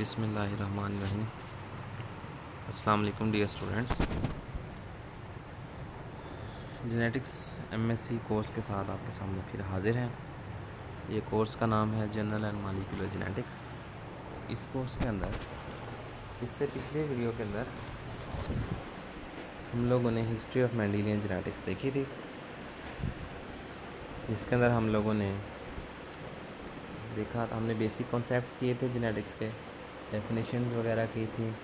बिस्मिल्लाहिर्रहमानिर्रहीम। अस्सलाम वालेकुम dear students. Genetics MSc course के साथ आपके सामने फिर हाजिर हैं। ये कोर्स का नाम है जनरल एंड मॉलिक्यूलर जेनेटिक्स। इस कोर्स के अंदर इससे पिछले वीडियो के अंदर हम लोगों ने हिस्ट्री ऑफ मेंडेलियन जेनेटिक्स देखी थी, जिसके अंदर हम लोगों ने देखा, हमने बेसिक कॉन्सेप्ट्स किए थे जेनेटिक्स के, डेफिनेशंस वगैरह की थी,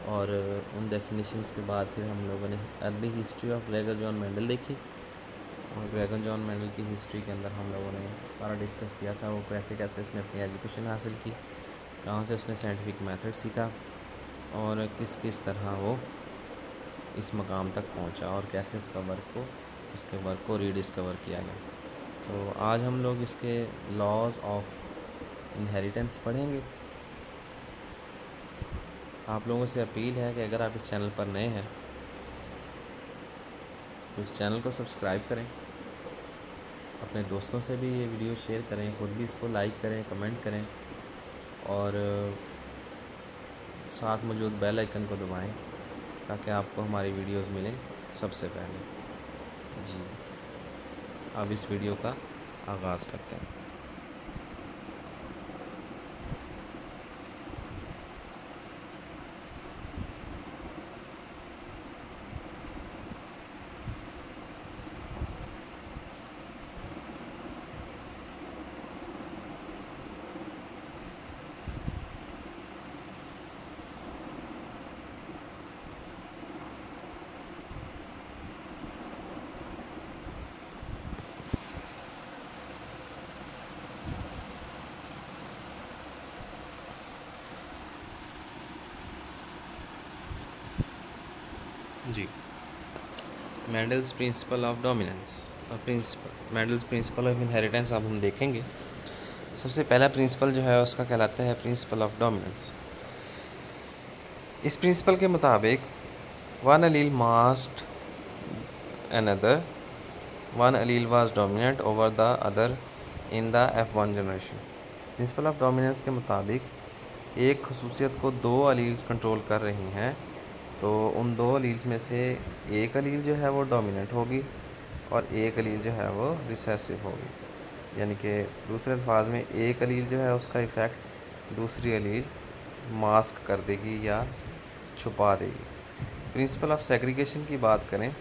और उन डेफिनेशंस के बाद फिर हम लोगों ने early history of Gregor John Mendel देखी। और ग्रेगर जॉन मेंडल की हिस्ट्री के अंदर हम लोगों ने सारा डिस्कस किया था, वो कैसे कैसे उसने अपनी एजुकेशन हासिल की, कहाँ से उसने साइंटिफिक मेथड सीखा, और किस किस तरह वो इस मकाम तक पहुँचा, और कैसे उसके वर्क को रीडिस्कवर किया गया। तो आज हम लोग इसके लॉज ऑफ इनहेरिटेंस पढ़ेंगे। आप लोगों से अपील है कि अगर आप इस चैनल पर नए हैं तो इस चैनल को सब्सक्राइब करें, अपने दोस्तों से भी ये वीडियो शेयर करें, खुद भी इसको लाइक करें, कमेंट करें, और साथ मौजूद बेल आइकन को दबाएं ताकि आपको हमारी वीडियोस मिलें सबसे पहले। जी, अब इस वीडियो का आगाज़ करते हैं। जी, मेंडल्स प्रिंसिपल ऑफ डोमिनेंस और मेंडल्स प्रिंसिपल ऑफ इनहेरिटेंस अब हम देखेंगे। सबसे पहला प्रिंसिपल जो है उसका कहलाता है प्रिंसिपल ऑफ डोमिनेंस। इस प्रिंसिपल के मुताबिक one allele masked another, one allele was dominant over the other in the F1 generation. Principle of dominance के मुताबिक एक खसूसियत को दो अलील्स कंट्रोल कर रही हैं, तो उन दो अलील्स में से एक अलील जो है वो डोमिनेंट होगी और एक अलील जो है वो रिसेसिव होगी। यानी कि दूसरे अल्फाज में एक अलील जो है उसका इफ़ेक्ट दूसरी अलील मास्क कर देगी या छुपा देगी। प्रिंसिपल ऑफ सेग्रीगेशन की बात करें,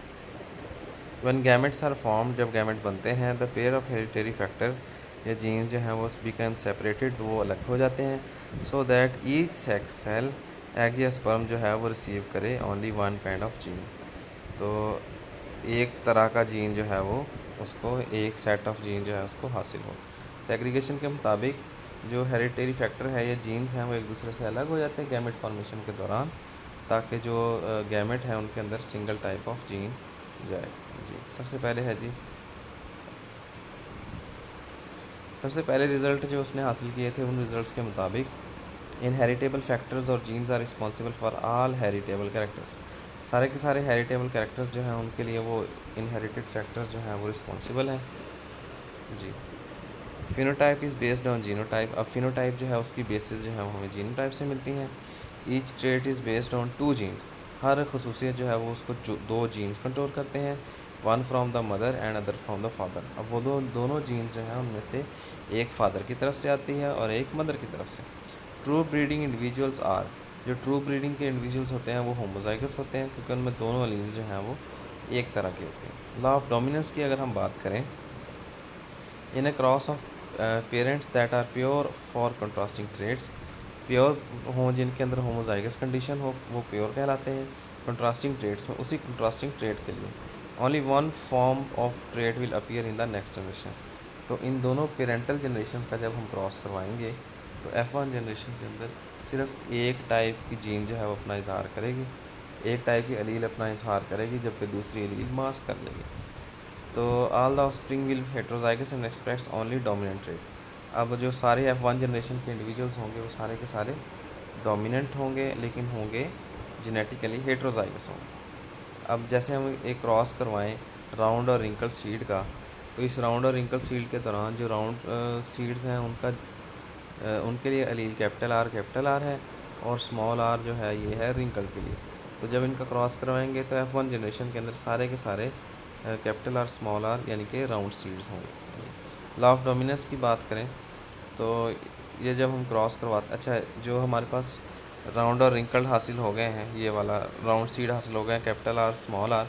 व्हेन गैमेट्स आर फॉर्म, जब गैमेट बनते हैं, द पेयर ऑफ हेरिटेरी फैक्टर या जीन जो हैं वो बिकम सेपरेटेड, वो अलग हो जाते हैं, so that each sex cell egg या स्पर्म जो है वो रिसीव करे only one kind of gene. तो एक तरह का जीन जो है वो उसको, एक सेट ऑफ जीन जो है उसको हासिल हो। सेग्रीगेशन के मुताबिक जो हेरिटेरी फैक्टर है या जीन्स हैं वो एक दूसरे से अलग हो जाते हैं गैमेट फॉर्मेशन के दौरान, ताकि जो गैमेट हैं उनके अंदर सिंगल टाइप ऑफ जीन जाए। जी, सबसे पहले रिज़ल्ट जो उसने हासिल किए थे, उन रिज़ल्ट्स के मुताबिक इनहेरिटेबल फैक्टर्स और genes are responsible for all heritable characters. सारे के सारे हेरिटेबल कैरेक्टर्स जो हैं उनके लिए वो इनहेरिटेड फैक्टर्स जो हैं वो रिस्पॉन्सिबल हैं। जी, phenotype is based on genotype. अब फिनोटाइप जो है उसकी बेसिस जो है वो हमें जीनोटाइप से मिलती हैं। Each trait is based on two genes. हर खसूसियत जो है वो उसको दो जीन्स कंट्रोल करते हैं, one from the mother and other from the father. अब वो दोनों जीन्स जो हैं उनमें से एक फादर की तरफ से आती है और एक मदर की तरफ से। ट्रू ब्रीडिंग इंडिविजुअल्स आर, जो ट्रू ब्रीडिंग के इंडिविजुअल्स होते हैं वो होमोजाइगस होते हैं, क्योंकि उनमें दोनों एलील्स जो हैं वो एक तरह के होते हैं। लॉ ऑफ डोमिनेंस की अगर हम बात करें, in a cross of parents that are pure for contrasting traits, pure हों जिनके अंदर होमोजाइगस कंडीशन हो वो प्योर कहलाते हैं। कंट्रास्टिंग ट्रेड्स में उसी कंट्रास्टिंग ट्रेड के लिए only one form of trade will appear in the next generation. तो इन दोनों पेरेंटल जनरेशन का जब हम क्रॉस करवाएंगे तो F1 जनरेशन के अंदर सिर्फ एक टाइप की जीन जो है वो अपना इजहार करेगी, एक टाइप की अलील अपना इजहार करेगी, जबकि दूसरी अलील मास्क कर लेगी। तो all the offspring will heterozygous and express only dominant trait. अब जो सारे F1 जनरेशन के इंडिविजुअल्स होंगे वो सारे के सारे डोमिनेंट होंगे, लेकिन होंगे जेनेटिकली हेट्रोजाइगस होंगे। अब जैसे हम एक क्रॉस करवाएं राउंड और रिंकल सीड का, तो इस राउंड और रिंकल सीड के दौरान जो राउंड सीड्स हैं उनका उनके लिए अलील कैपिटल आर है, और स्मॉल आर जो है ये है रिंकल के लिए। तो जब इनका क्रॉस करवाएंगे तो F1 जनरेशन के अंदर सारे के सारे कैपिटल आर स्मॉल आर यानी कि राउंड सीड्स होंगे। लॉ ऑफ डोमिनेंस की बात करें तो ये जब हम क्रॉस करवाते, अच्छा जो हमारे पास राउंड और रिंकल्ड हासिल हो गए हैं, ये वाला राउंड सीड हासिल हो गए हैं कैपिटल आर स्मॉल आर,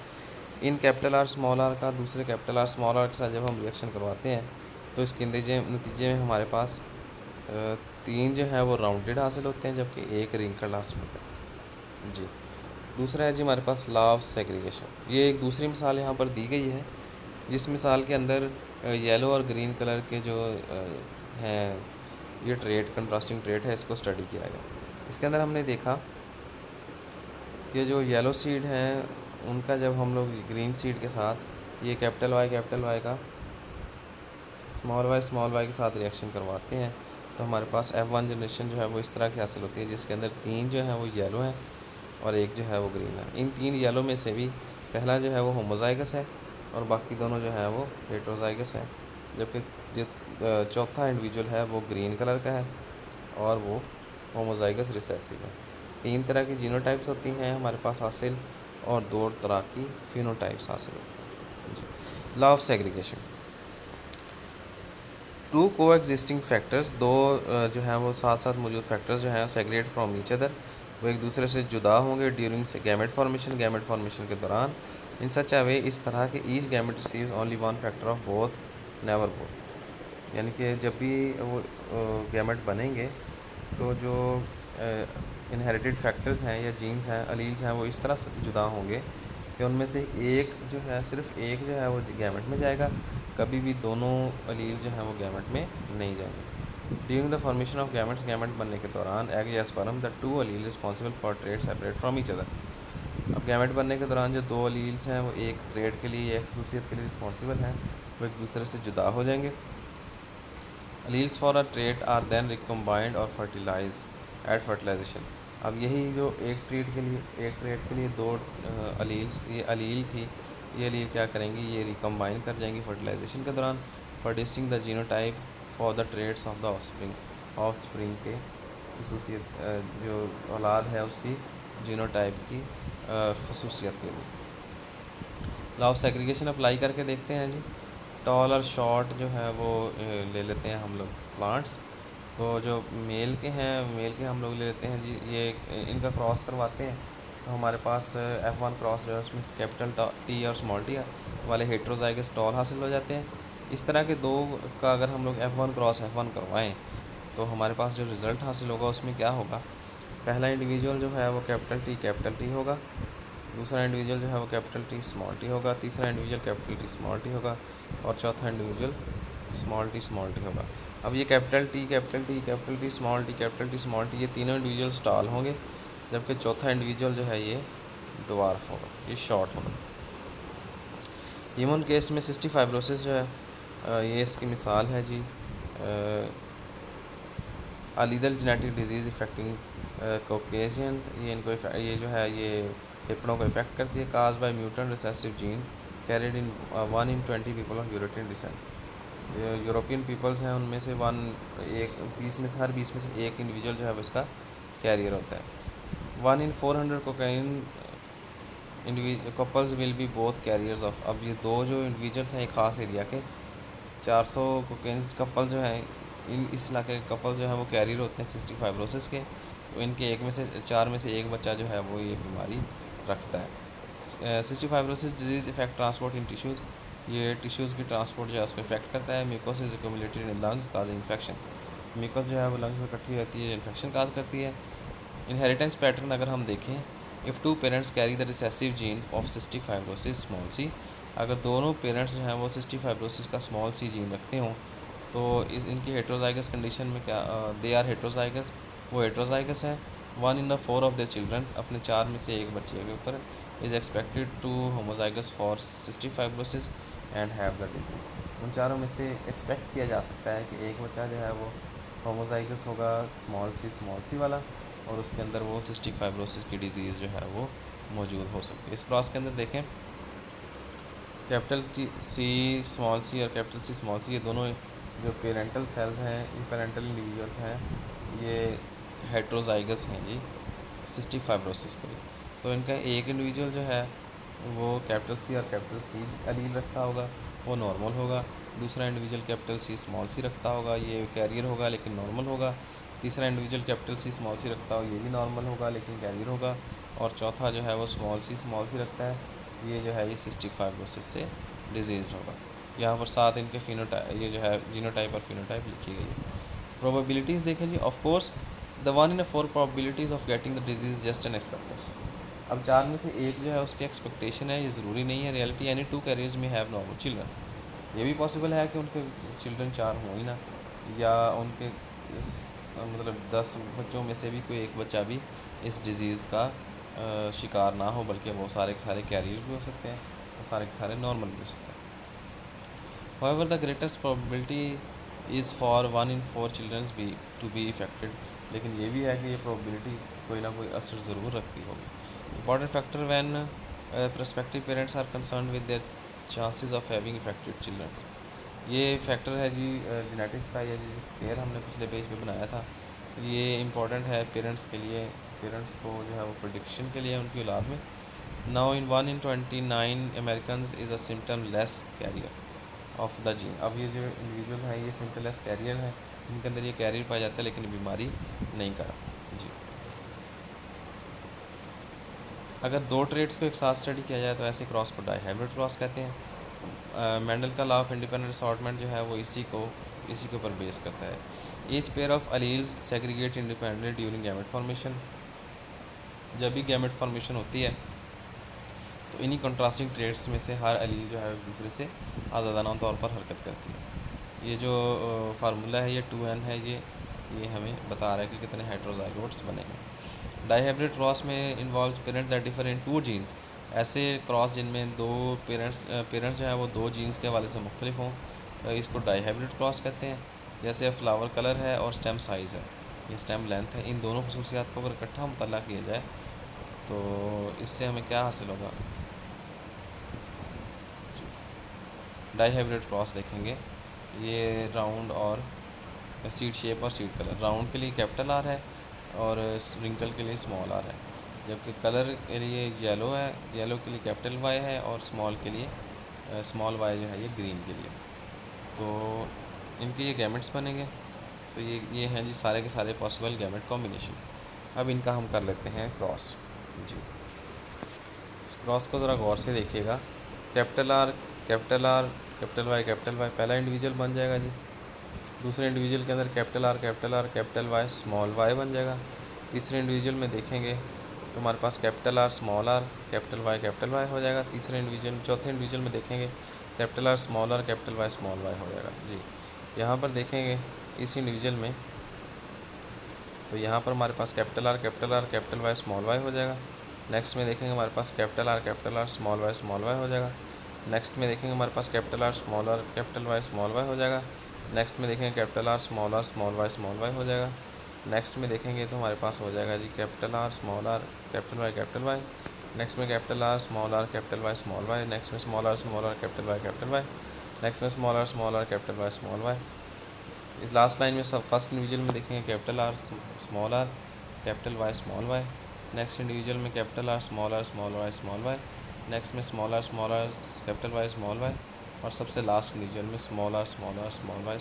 इन कैपिटल आर स्मॉल आर का दूसरे कैपिटल आर स्मॉल आर के साथ जब हम रिएक्शन करवाते हैं तो इसके नतीजे में हमारे पास तीन जो है वो राउंडेड हासिल होते हैं जबकि एक रिंकल्ड हासिल होता है जी। दूसरा है जी हमारे पास लॉ ऑफ सेग्रीगेशन। ये एक दूसरी मिसाल यहाँ पर दी गई है। इस मिसाल के अंदर येलो और ग्रीन कलर के जो हैं ये ट्रेड कंट्रास्टिंग ट्रेड है, इसको स्टडी किया गया। इसके अंदर हमने देखा कि जो येलो सीड हैं उनका जब हम लोग ग्रीन सीड के साथ ये कैपिटल वाई का स्मॉल वाई के साथ रिएक्शन करवाते हैं तो हमारे पास F1 जनरेशन जो है वो इस तरह की हासिल होती है, जिसके अंदर तीन जो है वो येलो हैं और एक जो है वो ग्रीन है। इन तीन येलो में से भी पहला जो है वो होमोजाइगस है और बाकी दोनों जो है वो हेट्रोजाइगस है, जबकि जो चौथा इंडिविजुअल है वो ग्रीन कलर का है और वो होमोजाइगस रिसेसिव है। तीन तरह की जीनोटाइप्स होती हैं हमारे पास हासिल और दो तरह की फिनोटाइप्स हासिल होती हैं जी। लॉ ऑफ सेग्रीगेशन, टू को एग्जिस्टिंग फैक्टर्स, दो जो हैं वो साथ साथ मौजूद फैक्टर्स जो हैं सेग्रीगेट फ्रॉम ईच अदर, वो एक दूसरे से जुदा होंगे ड्यूरिंग से गैमेट फॉर्मेशन के दौरान, इन सच अ वे इस तरह के each gamete receives only one factor of both never both, यानी कि जब भी वो गैमेट बनेंगे तो जो इनहेरिटेड फैक्टर्स हैं या जीन्स हैं अलील्स हैं वो इस तरह से जुदा होंगे कि उनमें से एक जो है सिर्फ एक जो है वो गैमेट में जाएगा, कभी भी दोनों अलील जो हैं वो गैमेट में नहीं जाएंगे। During the formation of gametes, gamete बनने के दौरान एग या sperm the two allele responsible for trait separate from each other. अब गैमेट बनने के दौरान जो दो अलील्स हैं वो एक ट्रेड के लिए एक खसूसियत के लिए रिस्पॉन्सिबल हैं, वो एक दूसरे से जुदा हो जाएंगे। Alleles for a trait are then recombined और फर्टिलाइज एट फर्टिलाइजेशन। अब यही जो एक ट्रेट के लिए दो अलील्स ये अलील थी, ये अलील क्या करेंगी, ये रिकम्बाइन कर जाएंगी फर्टिलाइजेशन के दौरान, producing the genotype for the traits of the offspring के खसूसियत जो औलाद है उसकी जीनोटाइप की खसूसियत के लिए। लॉ ऑफ सेग्रीगेशन अप्लाई करके देखते हैं जी। टॉल और शॉर्ट जो है वो ले लेते हैं हम लोग प्लांट्स, तो जो मेल के हम लोग ले लेते हैं जी, ये इनका क्रॉस करवाते हैं तो हमारे पास F1 क्रॉस जो है उसमें कैपिटल टी और स्मॉल टी वाले हेट्रोजाइगस टॉल हासिल हो जाते हैं। इस तरह के दो का अगर हम लोग F1 क्रॉस F1 करवाएं तो हमारे पास जो रिज़ल्ट हासिल होगा उसमें क्या होगा, पहला इंडिविजुअल जो है वो कैपिटल टी होगा, दूसरा इंडिविजुअल जो है वो कैपिटल टी स्मॉल टी होगा, तीसरा individual capital T small T होगा और चौथा इंडिविजुअल स्मॉल टी होगा। अब ये कैपिटल टी स्मॉल टी ये तीनों इंडिविजुअल स्टॉल होंगे, जबकि चौथा इंडिविजुअल जो है ये ड्वार्फ होगा, ये शॉर्ट होगा। ह्यूमन केस में सिस्टिक फाइब्रोसिस जो है ये इसकी मिसाल है जी। A lethal genetic disease affecting Caucasians, ये जो है ये फेफड़ों को इफेक्ट करती है, cause by mutant recessive gene carried in 1 in 20 people of European descent. European peoples हैं उनमें से हर 20 में से एक इंडिविजुअल जो है इसका कैरियर होता है। 1 in 400 cocaine couples will be both carriers of. अब ये दो जो इंडिविजुअल्स हैं एक ख़ास एरिया के 400 कोकाइन कपल जो हैं इस इलाके के कपल जो है वो कैरियर होते हैं सिस्टिक फाइब्रोसिस के, तो इनके चार में से एक बच्चा जो है वो ये बीमारी रखता है। Cystic fibrosis disease effect transport इन टिश्यूज़, ये टिश्यूज़ की ट्रांसपोर्ट जो है उसको इफेक्ट करता है। Mucus is accumulated in lungs causing infection, mucus जो है वो लंग्स में इकट्ठी रहती है, इन्फेक्शन काज करती है। इनहेरिटेंस पैटर्न अगर हम देखें, if two parents carry the recessive gene of cystic fibrosis small c, अगर दोनों पेरेंट्स जो हैं वो सिस्टिक फाइब्रोसिस का स्मॉल सी जीन रखते हों तो इनकी हेट्रोजाइगस कंडीशन में क्या दे आर हेट्रोजाइगस, वो हेट्रोजाइगस है। 1 in 4 ऑफ द चिल्ड्रंस, अपने 4 में से एक बच्चे के ऊपर is expected to homozygous for cystic fibrosis and have the disease. उन चारों में से एक्सपेक्ट किया जा सकता है कि एक बच्चा जो है वो होमोजाइगस होगा स्मॉल सी वाला और उसके अंदर वो सिस्टिक फाइब्रोसिस की डिज़ीज़ जो है वो मौजूद हो सकती है। इस क्रॉस के अंदर देखें कैपिटल सी स्मॉल सी और कैपिटल सी स्मॉल सी, ये दोनों जो पेरेंटल सेल्स हैं, ये पेरेंटल इंडिविजुअल्स हैं, ये हेट्रोजाइगस हैं जी सिस्टिक फाइब्रोसिस के लिए। तो इनका एक इंडिविजुअल जो है वो कैपिटल सी और कैपिटल सी एलील रखता होगा, वो नॉर्मल होगा। दूसरा इंडिविजुअल कैपिटल सी स्मॉल सी रखता होगा, ये कैरियर होगा लेकिन नॉर्मल होगा। तीसरा इंडिविजुअल कैपिटल सी स्मॉल सी रखता हो, ये भी नॉर्मल होगा लेकिन कैरियर होगा। और चौथा जो है वो स्मॉल सी रखता है, ये जो है ये सिस्टिक फाइब्रोसिस से डिजीज़ होगा। यहाँ पर साथ इनके फिनोटाइप, ये जो है जीनोटाइप और फिनोटाइप लिखी गई है। प्रोबेबिलिटीज़ देखें जी, of course the 1 in 4 probabilities of getting the disease just an expectation. अब 4 में से एक जो है उसकी एक्सपेक्टेशन है, ये ज़रूरी नहीं है रियलिटी। एनी 2 कैरियर्स में हैव नॉर्मल चिल्ड्रन। ये भी पॉसिबल है कि उनके चिल्ड्रन 4 हों ही ना, या उनके मतलब 10 बच्चों में से भी कोई एक बच्चा भी इस डिज़ीज़ का शिकार ना हो, बल्कि वो सारे के सारे कैरियर भी हो सकते हैं और सारे के सारे नॉर्मल भी हो सकते हैं। However, the greatest probability is for 1 in 4 children to be affected। लेकिन ये भी है कि ये probability कोई ना कोई असर ज़रूर रखती होगी। Important factor when prospective parents are concerned with their chances of having affected children। ये फैक्टर है जी जेनेटिक्स का, ये जिस स्केयर हमने पिछले पेज पे बनाया था, ये इम्पॉर्टेंट है पेरेंट्स के लिए, पेरेंट्स को जो है वो प्रिडिक्शन के लिए उनकी औलाद में। Now in 1 in 29 American is a symptom less carrier of the gene. अब ये जो इंडिविजुअल है ये सिम्पलेस कैरियर है, इनके अंदर ये कैरियर पाया जाता है लेकिन बीमारी नहीं करा जी। अगर दो ट्रेड्स को एक साथ स्टडी किया जाए तो ऐसे क्रॉस को डाईहाइब्रिड क्रॉस कहते हैं। मेंडल का लॉ ऑफ इंडिपेंडेंट असॉर्टमेंट जो है वो इसी के ऊपर बेस करता है। Each pair of alleles segregate independently during gamete formation. जब भी गैमेट फॉर्मेशन होती है तो इन्हीं कंट्रास्टिंग ट्रेड्स में से हर अलील जो है एक दूसरे से आज़ादाना तौर पर हरकत करती है। ये जो फार्मूला है ये 2n है, ये हमें बता रहा है कि कितने हेट्रोजाइगोट्स बनेंगे। डाईहाइब्रिड क्रॉस में involve parents that differ in 2 genes. ऐसे क्रॉस जिनमें दो पेरेंट्स जो है वो 2 जीन्स के हवाले से मुख्तलिफ हों, इसको डाईहाइब्रिड क्रॉस कहते हैं। जैसे फ्लावर कलर है और स्टेम साइज़ है, ये स्टेम लेंथ है, इन दोनों खसूसियात को अगर इकट्ठा मुतल्ला किया जाए तो इससे हमें क्या हासिल होगा। डाईहाइब्रिड क्रॉस देखेंगे, ये राउंड और सीड शेप और सीड कलर। राउंड के लिए कैपिटल आर है और रिंकल के लिए स्मॉल आर है, जबकि कलर के लिए येलो है, येलो के लिए कैपिटल वाई है और स्मॉल के लिए स्मॉल वाई जो है ये ग्रीन के लिए। तो इनके ये गैमेट्स बनेंगे। तो ये हैं जी सारे के सारे पॉसिबल गैमेट कॉम्बिनेशन। अब इनका हम कर लेते हैं क्रॉस जी। इस क्रॉस को ज़रा गौर से देखिएगा। कैपिटल आर कैपिटल वाई पहला इंडिविजुअल बन जाएगा जी। दूसरे इंडिविजुअल के अंदर कैपिटल वाई स्मॉल वाई बन जाएगा। तीसरे इंडिविजुअल में देखेंगे तो हमारे पास कैपिटल आर कैपिटल वाई हो जाएगा। चौथे इंडिविजुअल में देखेंगे कैपिटल आर स्मॉल वाई हो जाएगा जी। यहाँ पर देखेंगे इस इंडिविजुअल में तो यहाँ पर हमारे पास capital R Y small y हो जाएगा। नेक्स्ट में देखेंगे हमारे पास कैपिटल आर स्मॉल वाई हो जाएगा। नेक्स्ट में देखेंगे हमारे पास कैपिटल वाई स्मॉल वाई हो जाएगा। नेक्स्ट में देखेंगे कैपिटल आर स्मॉल वाई हो जाएगा। नेक्स्ट में देखेंगे तो हमारे पास हो जाएगा जी capital R capital Y. Next में capital R small y. Next में small r capital Y. Next में स्मॉल आर कैपिटल वाई। इस लास्ट लाइन में सब फर्स्ट इंडिविजुअल में देखेंगे capital R capital Y small y. Next individual में capital R small y. Next में small r capital Y small y. और सबसे लास्ट इंडिविजुअल में स्मॉल आर स्मॉल वाई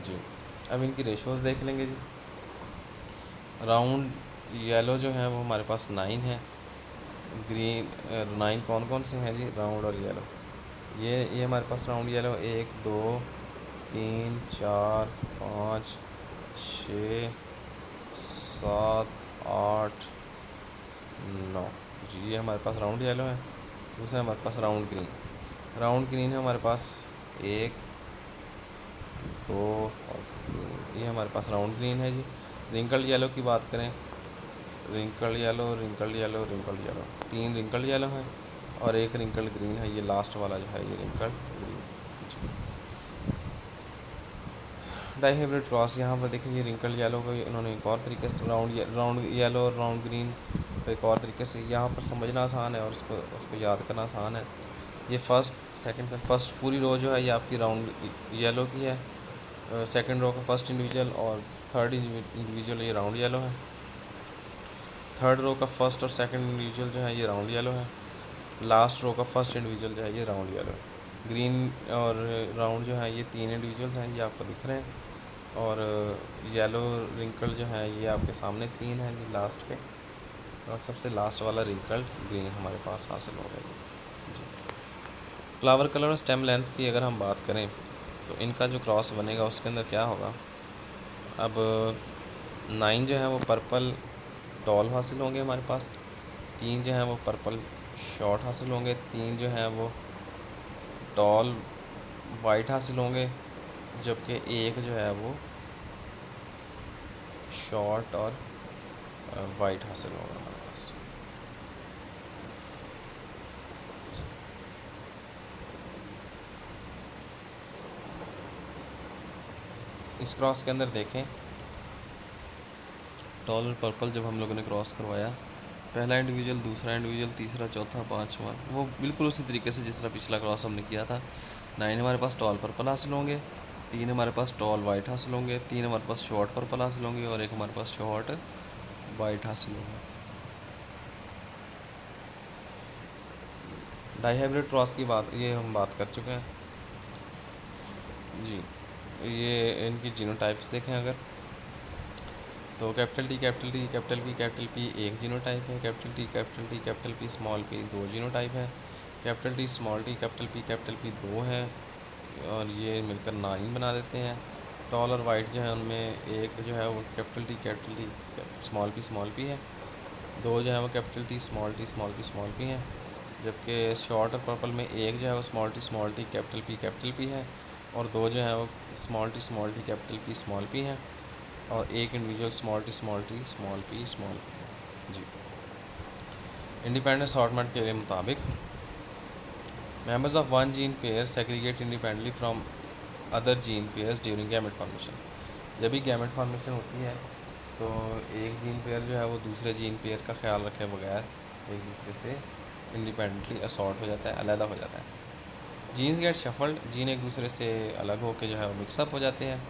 जी। अब इनकी रेशोज़ देख लेंगे जी। राउंड येलो जो है वो हमारे पास 9 है। ग्रीन 9 कौन कौन से हैं जी, राउंड और येलो। ये हमारे पास राउंड येलो 1 2 3 4 5 6 7 8 9 जी, ये हमारे पास राउंड येलो है। दूसरा हमारे पास राउंड ग्रीन है हमारे पास 1 2 और 3। ये हमारे पास राउंड ग्रीन है जी। रिंकल्ड येलो की बात करें, रिंकल्ड येलो 3 रिंकल्ड येलो हैं और एक रिंकल्ड ग्रीन है। ये लास्ट वाला जो है ये रिंकल्ड ग्रीन। डाईहाइब्रिड क्रॉस यहाँ पर देखिए, ये रिंकल्ड येलो को इन्होंने एक और तरीके से राउंड येलो और राउंड ग्रीन को एक और तरीके से, यहाँ पर समझना आसान है और उसको याद करना आसान है। ये फर्स्ट पूरी रो जो है ये आपकी राउंड येलो की है। सेकंड रो का फर्स्ट इंडिविजुअल और थर्ड इंडिविजुअल ये राउंड येलो है। थर्ड रो का फर्स्ट और सेकंड इंडिविजुअल जो है ये राउंड येलो है। लास्ट रो का फर्स्ट इंडिविजुअल जो है ये राउंड येलो है। ग्रीन और राउंड जो है ये तीन इंडिविजुअल्स हैं, ये आपको दिख रहे हैं। और येलो रिंकल जो है ये आपके सामने तीन हैं जी लास्ट पे, और सबसे लास्ट वाला रिंकल ग्रीन हमारे पास हासिल हो गया जी। फ्लावर कलर और स्टेम लेंथ की अगर हम बात करें तो इनका जो क्रॉस बनेगा उसके अंदर क्या होगा। अब 9 जो है वो पर्पल टॉल हासिल होंगे हमारे पास, 3 जो हैं वो पर्पल शॉर्ट हासिल होंगे, 3 जो हैं वो टॉल वाइट हासिल होंगे, जबकि एक जो है वो शॉर्ट और वाइट हासिल होगा हमारे पास। इस क्रॉस के अंदर देखें, टॉल और पर्पल जब हम लोगों ने क्रॉस करवाया, पहला इंडिविजुअल, दूसरा इंडिविजुअल, तीसरा, चौथा, पांचवा, वो बिल्कुल उसी तरीके से जिस तरह पिछला क्रॉस हमने किया था। 9 हमारे पास टॉल पर्पल हासिल होंगे, 3 हमारे पास टॉल वाइट हासिल होंगे, 3 हमारे पास शॉर्ट पर्पल हासिल होंगे और एक हमारे पास शॉर्ट वाइट हासिल होंगे। डाई हाइब्रिड क्रॉस की बात ये हम बात कर चुके हैं जी। ये इनकी जीनोटाइप्स देखें अगर, तो capital T capital T capital P capital P एक जीनोटाइप है, capital T capital T capital P small P दो जीनोटाइप है, capital T small T capital P दो हैं और ये मिलकर 9 बना देते हैं। टॉल और वाइट जो है उनमें एक जो है वो कैपिटल टी स्मॉल पी है, दो जो है वो कैपिटल टी स्मॉल पी हैं, जबकि शॉर्ट और पर्पल में एक जो है वो स्मॉल टी कैपिटल पी है और दो जो है वो स्मॉल टी कैपिटल पी हैं और एक इंडिविजुअल स्मॉल पी जी। इंडिपेंडेंट सॉर्टमेंट के मुताबिक members of one gene pair segregate independently from other gene pairs during gamete formation. जब भी गैमेट फॉर्मेशन होती है तो एक जीन पेयर जो है वो दूसरे जीन पेयर का ख्याल रखे बगैर एक दूसरे से इंडिपेंडेंटली असॉर्ट हो जाता है, अलहदा हो जाता है। जीन्स गेट शफल्ड, जीन एक दूसरे से अलग होकर जो है वो मिक्सअप हो जाते हैं।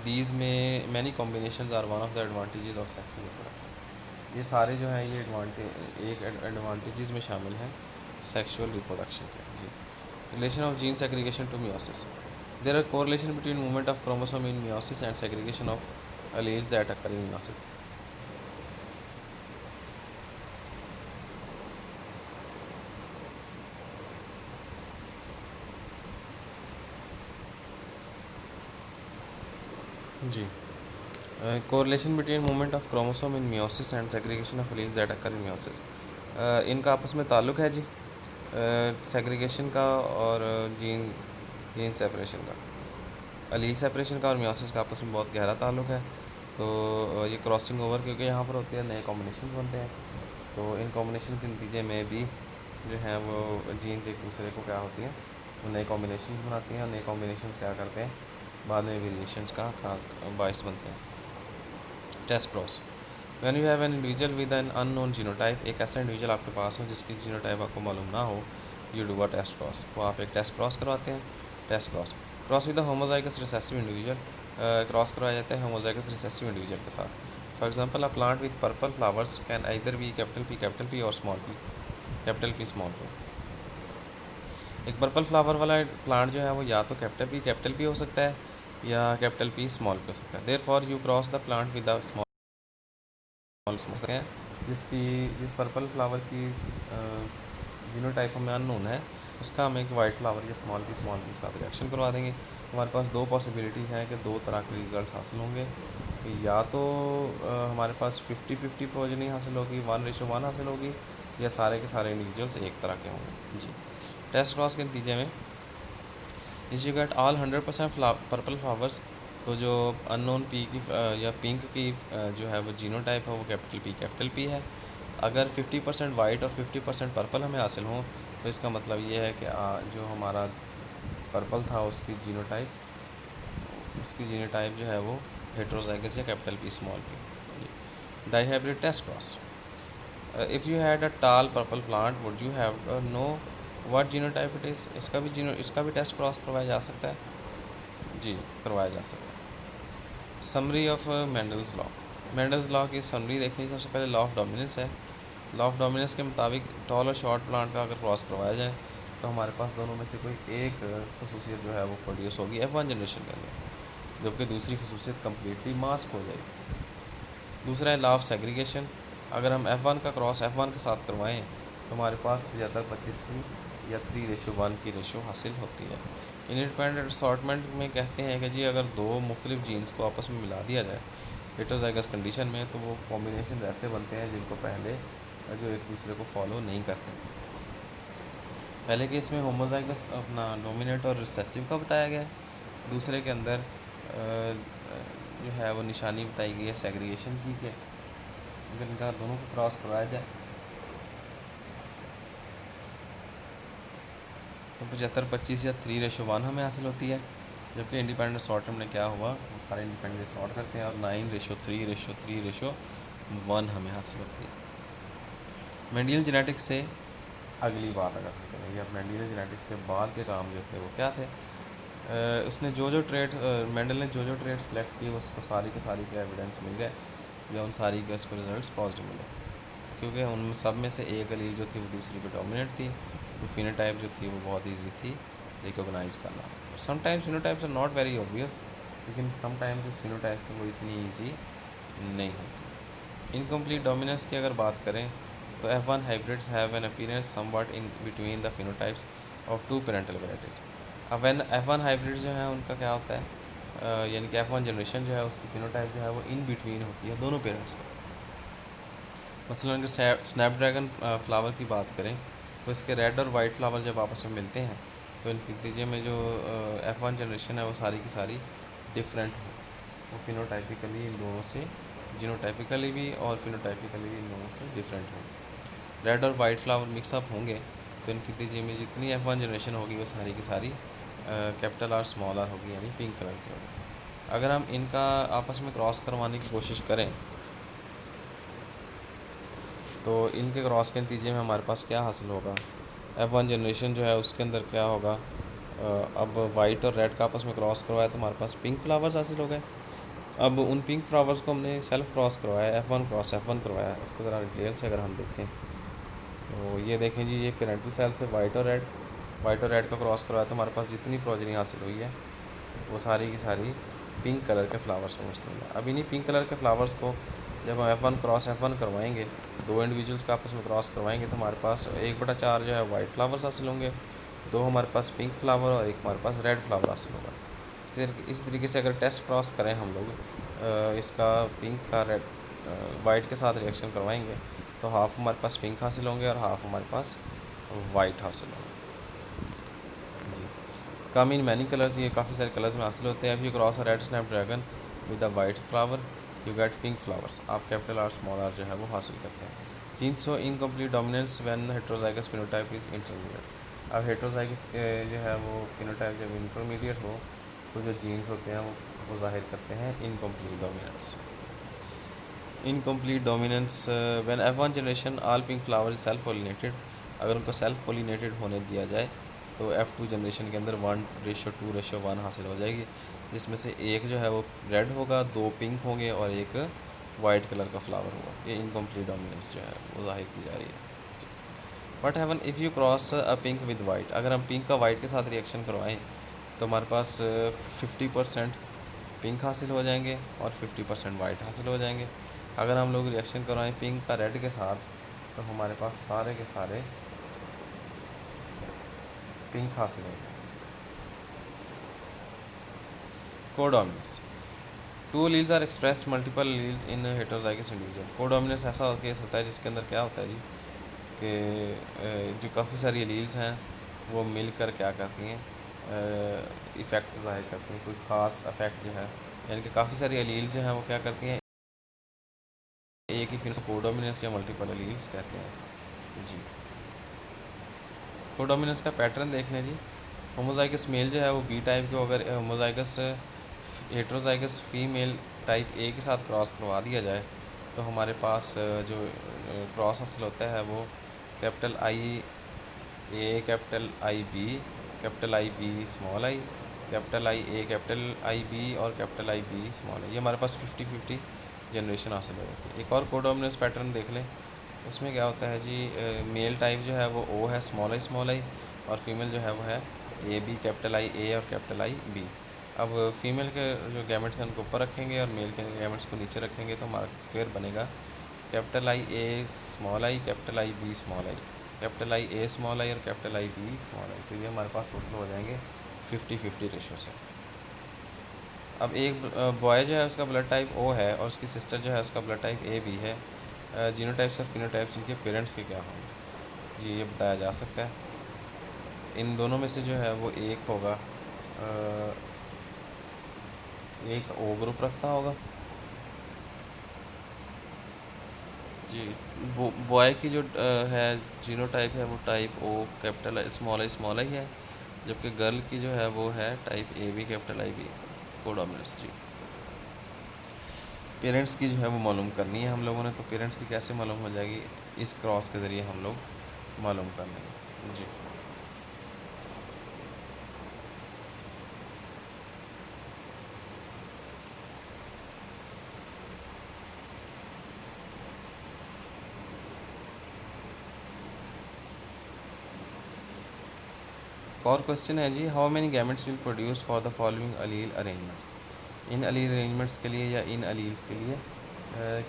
दीज में many combination are one of the advantages of sexual reproduction. ये सारे जो हैं ये एडवांटेजेस में शामिल हैं सेक्सुअल रिप्रोडक्शन के जी। Relation of gene segregation to meiosis, there are correlation between movement of chromosome in meiosis and segregation of alleles that occur in meiosis. जी। Correlation between movement of chromosome in meiosis and segregation of alleles that occur in meiosis, इनका आपस में ताल्लुक़ है जी, segregation का और gene separation का, एलील सेपरेशन का और मियोसिस का आपस में बहुत गहरा ताल्लुक़ है। तो ये क्रॉसिंग ओवर क्योंकि यहाँ पर होती है, नए कॉम्बिनेशन बनते हैं, तो इन कॉम्बिनेशन के नतीजे में भी जो है वो जीन्स एक दूसरे को क्या होती हैं, वो नए कॉम्बिनेशन बनाती हैं और नए कॉम्बिनेशन क्या करते हैं, बाद में वेरिएशंस का खास बायस बनते हैं। Test cross, when you have an individual with an unknown genotype, एक ऐसा इंडिविजुअल आपके पास हो जिसकी जीनोटाइप आपको मालूम ना हो, you do a test cross, तो आप एक टेस्ट क्रॉस करवाते हैं। Test cross with the homozygous recessive individual, cross करवाया जाता है होमोजाइगस रिसेसिव इंडिविजुअल के साथ। For example, a plant with purple flowers can either be capital P और small p capital P small p. एक purple flower वाला plant जो है वो या तो कैपिटल पी हो सकता है या कैपिटल पी स्मॉल पी हो सकता है। Therefore you cross the plant with the small हैं जिस पर्पल फ्लावर की जीनोटाइप हमें अननोन है, उसका हम एक वाइट फ्लावर या स्मॉल पी के साथ रिएक्शन करवा देंगे। हमारे पास दो पॉसिबिलिटी है कि दो तरह के रिजल्ट हासिल होंगे, या तो हमारे पास 50-50 प्रोजनी हासिल होगी, 1:1 हासिल होगी, या सारे के सारे इंडिविजुअल्स एक तरह के होंगे जी। टेस्ट क्रॉस के नतीजे में is you get all 100% purple flowers, तो जो अननोन पी की या पिंक की जो है वो जीनोटाइप है वो कैपिटल पी है। अगर 50% वाइट और 50% पर्पल हमें हासिल हों तो इसका मतलब ये है कि जो हमारा पर्पल था उसकी जीनोटाइप जो है वो हेट्रोजाइगस या capital P small p. Dihybrid test cross, if you had a tall purple plant would you have know what genotype it is, इसका भी टेस्ट क्रॉस करवाया जा सकता है जी, करवाया जा सकता है। Summary of Mendel's law. Mendel's law की समरी देखें। सबसे पहले लॉ ऑफ डोमिनेंस है। लॉ ऑफ डोमिनेंस के मुताबिक टॉल और शॉर्ट प्लांट का अगर क्रॉस करवाया जाए तो हमारे पास दोनों में से कोई एक खसूसियत जो है वो प्रोड्यूस होगी F1 जनरेशन के अंदर, जबकि दूसरी खसूसियत कम्प्लीटली मास्क हो जाएगी। दूसरा है लॉ ऑफ सेग्रीगेशन। अगर हम F1 का क्रॉस F1 के साथ करवाएं तो हमारे पास 75-25 की या 3:1 की रेशो हासिल होती है। इंडिपेंडेंट असॉर्टमेंट में कहते हैं कि जी अगर दो मुख्तलिफ जीन्स को आपस में मिला दिया जाए हेटेरोजाइगस कंडीशन में तो वो कॉम्बिनेशन ऐसे बनते हैं जिनको पहले जो एक दूसरे को फॉलो नहीं करते। पहले केस में होमोजाइगस अपना डोमिनेट और रिसेसिव का बताया गया है। दूसरे के अंदर जो है वो निशानी बताई गई है सेग्रीगेशन की कि अगर इनका दोनों को क्रॉस करवाया जाए तो 75-25 या 3:1 हमें हासिल होती है। जबकि इंडिपेंडेंट सॉर्टर में क्या हुआ, वो सारे इंडिपेंडेंट सॉर्ट करते हैं और 9:3:3:1 हमें हासिल होती है। मेंडियल जेनेटिक्स से अगली बात अगर हम करें या मेंडियल जेनेटिक्स के बाद के काम जो थे वो क्या थे, उसने जो ट्रेड मेंडल ने जो ट्रेड सेलेक्ट किए उसको सारी के सारी के एविडेंस मिल गए या उन सारी के उसको रिजल्ट्स पॉजिटिव मिले, क्योंकि उन सब में से एक एलील जो थी वो दूसरी पे डोमिनेट थी। तो फिनोटाइप जो थी वो बहुत इजी थी रिकॉग्नाइज करना। Sometimes phenotypes are not very obvious, लेकिन समटाइम्स इस फिनोटाइप से वो इतनी ईजी नहीं होती। इनकम्प्लीट डोमिनेंस की अगर बात करें तो F1 hybrids have an appearance somewhat in between the phenotypes of two parental varieties। अब F1 hybrids जो है उनका क्या होता है, यानी कि F1 जनरेशन जो है उसकी फिनोटाइप जो है वो इन बिटवीन होती है दोनों पेरेंट्स में। मसलन अगर स्नैपड्रैगन फ्लावर की बात करें तो इसके रेड और वाइट फ्लावर जब आपस में मिलते हैं तो इनके नतीजे में जो F1 जनरेशन है वो सारी की सारी डिफरेंट हो, वो फिनोटाइपिकली इन दोनों से जीनोटाइपिकली भी और फिनोटाइपिकली भी इन दोनों से डिफरेंट हो। रेड और वाइट फ्लावर मिक्सअप होंगे तो इनके नतीजे में जितनी F1 जनरेशन होगी वो सारी की सारी कैपिटल आर स्मॉल आर होगी, यानी पिंक कलर की होगी। अगर हम इनका आपस में क्रॉस करवाने की कोशिश करें तो इनके क्रॉस के नतीजे में हमारे पास क्या हासिल होगा, F1 जनरेशन जो है उसके अंदर क्या होगा, अब वाइट और रेड का आपस में क्रॉस करवाया तो हमारे पास पिंक फ्लावर्स हासिल हो गए। अब उन पिंक फ्लावर्स को हमने सेल्फ क्रॉस करवाया, F1 क्रॉस F1 करवाया। इसको ज़रा डिटेल से अगर हम देखें तो ये देखें जी, ये पेरेंटल सेल से वाइट और रेड का क्रॉस करवाया तो हमारे पास जितनी प्रोजनी हासिल हुई है वो सारी की सारी पिंक कलर के फ्लावर्स को मुश्तमिल है। अब इन्हीं पिंक कलर के फ्लावर्स को जब हम F1 क्रॉस F1 करवाएंगे, दो इंडिविजुअल्स का आपस में क्रॉस करवाएंगे तो हमारे पास 1/4 जो है वाइट फ्लावर्स हासिल होंगे, 2 हमारे पास पिंक फ्लावर और 1 हमारे पास रेड फ्लावर हासिल होगा। फिर इस तरीके से अगर टेस्ट क्रॉस करें हम लोग इसका पिंक का रेड वाइट के साथ रिएक्शन करवाएंगे तो हाफ़ हमारे पास पिंक हासिल होंगे और हाफ़ हमारे पास वाइट हासिल होंगे जी। कम इन मैनी कलर्स, ये काफ़ी सारे कलर्स में हासिल होते हैं। अब ये cross red snapdragon with the white flower you get pink flowers, आप कैपिटल आर स्मॉल आर जो है वो हासिल करते हैं। Genes show incomplete dominance when heterozygous phenotype is intermediate. अब हेटेरोजाइगस जो है वो फिनोटाइप जब इंटरमीडिएट हो तो जो जीन्स होते हैं वो ज़ाहिर करते हैं incomplete dominance. Incomplete dominance when F1 generation all pink flower self pollinated, अगर उनको सेल्फ पोलिनेटेड होने दिया जाए तो F2 जनरेशन के अंदर 1:2:1 हासिल हो जाएगी, जिसमें से एक जो है वो रेड होगा, 2 पिंक होंगे और एक वाइट कलर का फ्लावर होगा। ये इनकम्प्लीट डोमिनेंस जो है वो ज़ाहिर की जा रही है। But even if you cross a pink with white, अगर हम पिंक का वाइट के साथ रिएक्शन करवाएं तो हमारे पास 50% पिंक हासिल हो जाएंगे और 50% वाइट हासिल हो जाएंगे। अगर हम लोग रिएक्शन करवाएं पिंक का रेड के साथ तो हमारे पास सारे के सारे पिंक हासिल होंगे। Codominance, 2 alleles are express multiple alleles in heterozygous individual. Codominance ऐसा केस होता है जिसके अंदर क्या होता है जी कि जो काफ़ी सारी एलील्स हैं वो मिलकर क्या करती हैं, इफ़ेक्ट ज़ाहिर करती हैं, कोई ख़ास इफेक्ट जो है, यानी कि काफ़ी सारी एलील्स जो हैं वो क्या करती हैं एक ही फिर कोडोमिनेंस या मल्टीपल एलील्स कहते हैं जी। कोडोमिनेंस का पैटर्न देख लें जी। होमोजाइगस मेल जो है वो बी टाइप को अगर homozygous heterozygous female type A के साथ क्रॉस करवा दिया जाए तो हमारे पास जो क्रॉस हासिल होता है वो capital I A, capital I B, capital I B small I capital I A capital I B और कैपिटल आई बी स्मॉल है। ये हमारे पास 50-50 जनरेशन हासिल हो जाती है। एक और कोडोमिनेंस पैटर्न देख लें। इसमें क्या होता है जी, मेल टाइप जो है वो ओ है, स्मॉल आई, और फीमेल जो है वो है ए बी, कैपिटल आई ए और कैपिटल आई बी। अब फीमेल के जो गैमेट्स हैं उनको ऊपर रखेंगे और मेल के गैमेट्स को नीचे रखेंगे तो हमारा स्क्वायर बनेगा capital I A small I, capital I B small I, capital I A small i और capital I B small i. तो ये हमारे पास टोटल हो जाएंगे 50-50 रेशो से। अब एक बॉय जो है उसका ब्लड टाइप ओ है और उसकी सिस्टर जो है उसका ब्लड टाइप ए बी है। जीनोटाइप्स और फिनोटाइप्स इनके पेरेंट्स के क्या होंगे जी, ये बताया जा सकता है। इन दोनों में से जो है वो एक होगा, एक ओ ग्रुप रखता होगा जी। बॉय की जो है जीनोटाइप है वो type O capital small I है, जबकि गर्ल की जो है वो है type A B capital I B codominance जी। पेरेंट्स की जो है वो मालूम करनी है हम लोगों ने, तो पेरेंट्स की कैसे मालूम हो जाएगी, इस क्रॉस के ज़रिए हम लोग मालूम कर लेंगे जी। एक और क्वेश्चन है जी, how many gametes will produce for the following allele arrangements. इन अलील अरेंजमेंट्स के लिए या इन अलील्स के लिए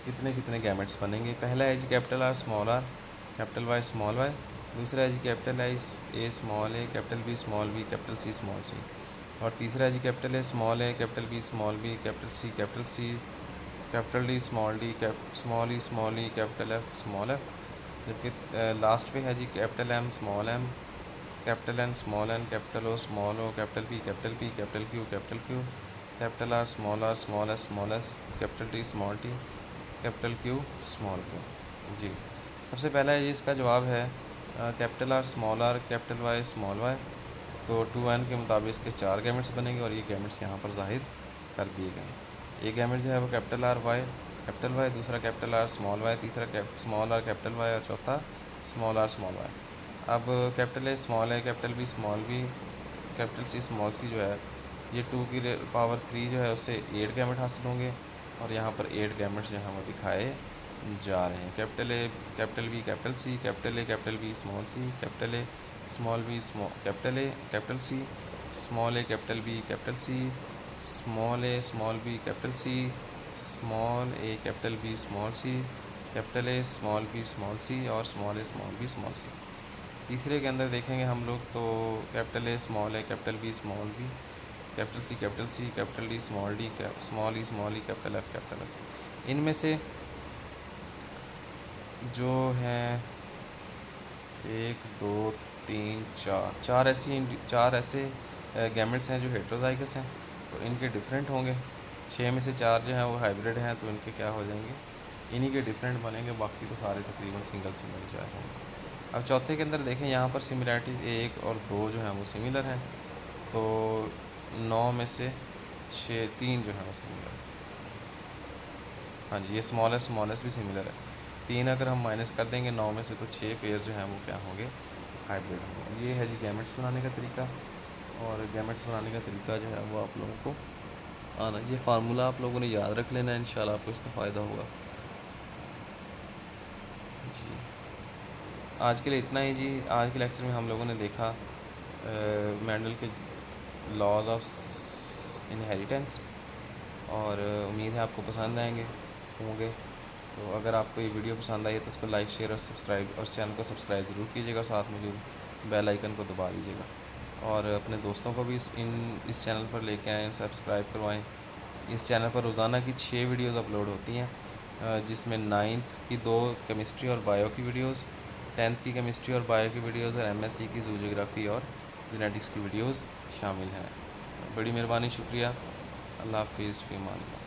कितने कितने गैमेट्स बनेंगे। पहला है जी capital R, capital Y small y. दूसरा है जी capital I A small a, capital B, capital C small c. और तीसरा है जी capital A, capital B, capital C, capital D, small e, capital F small f. जबकि last पे है जी capital M, capital N, capital O, capital P, capital Q, capital R, small s, capital T, capital Q, small q जी। सबसे पहला ये इसका जवाब है capital R, capital Y, small Y. तो 2n के मुताबिक इसके 4 गैमेट्स बनेंगे और ये गैमेट्स यहाँ पर ज़ाहिर कर दिए गए हैं। एक गैमेट जो है वो कैपिटल वाई, दूसरा कैपिटल आर स्मॉल वाई, तीसरा स्मॉल आर कैपिटल वाई और चौथा स्मॉल आर स्मॉल वाई। अब कैपिटल ए स्मॉल है, capital B small b, capital C small c जो है ये 2 की पावर 3 जो है उससे 8 गैमेट हासिल होंगे और यहाँ पर 8 गैमेट्स जो हैं वो दिखाए जा रहे हैं। Capital A, capital B, capital C, capital B small c, capital A small b, capital A capital C, small a capital B capital C, small a small b capital C, small a capital B small c, capital A small b small c और small a small b small c. तीसरे के अंदर देखेंगे हम लोग तो capital A small है, capital B small b, capital C, capital D, small e, capital F. इनमें से जो हैं 1 2 3 4 चार ऐसे गैमेट्स हैं जो हेट्रोजाइगस हैं, तो इनके डिफरेंट होंगे। 6 में से 4 जो हैं वो हाइब्रिड हैं, तो इनके क्या हो जाएंगे, इन्हीं के डिफरेंट बनेंगे, बाकी तो सारे तकरीबन सिंगल जो होंगे। अब चौथे के अंदर देखें, यहाँ पर सिमिलैरिटीज़ 1 और 2 जो हैं वो सिमिलर हैं, तो 9 में से 3 जो है वो सिमिलर है। हाँ जी, ये स्मॉलेस्ट भी सिमिलर है। 3 अगर हम माइनस कर देंगे 9 में से तो 6 पेयर जो हैं वो क्या होंगे, हाइब्रिड होंगे। ये है जी गैमेट्स बनाने का तरीका, और गैमेट्स बनाने का तरीका जो है वो आप लोगों को आना, ये फार्मूला आप लोगों ने याद रख लेना है, इंशाल्लाह आपको इसका फ़ायदा होगा जी। आज के लिए इतना ही जी। आज के लेक्चर में हम लोगों ने देखा मेंडल के लॉज ऑफ इनहेरिटेंस, और उम्मीद है आपको पसंद आएंगे होंगे। तो अगर आपको ये वीडियो पसंद आई है तो उसको लाइक, शेयर और सब्सक्राइब, और चैनल को सब्सक्राइब ज़रूर कीजिएगा, साथ में जो बेल आइकन को दबा दीजिएगा, और अपने दोस्तों को भी इस चैनल पर लेके आएँ, सब्सक्राइब करवाएँ। इस चैनल पर रोज़ाना की 6 वीडियोज़ अपलोड होती हैं, जिसमें 9th की 2 केमिस्ट्री और बायो की वीडियोज़, 10th की केमिस्ट्री और बायो की वीडियोज़, और MSc की ज़ूलॉजी और जेनेटिक्स की वीडियोज़ शामिल हैं। बड़ी मेहरबानी, शुक्रिया। अल्लाह हाफिज़, फ़ी अमान अल्लाह।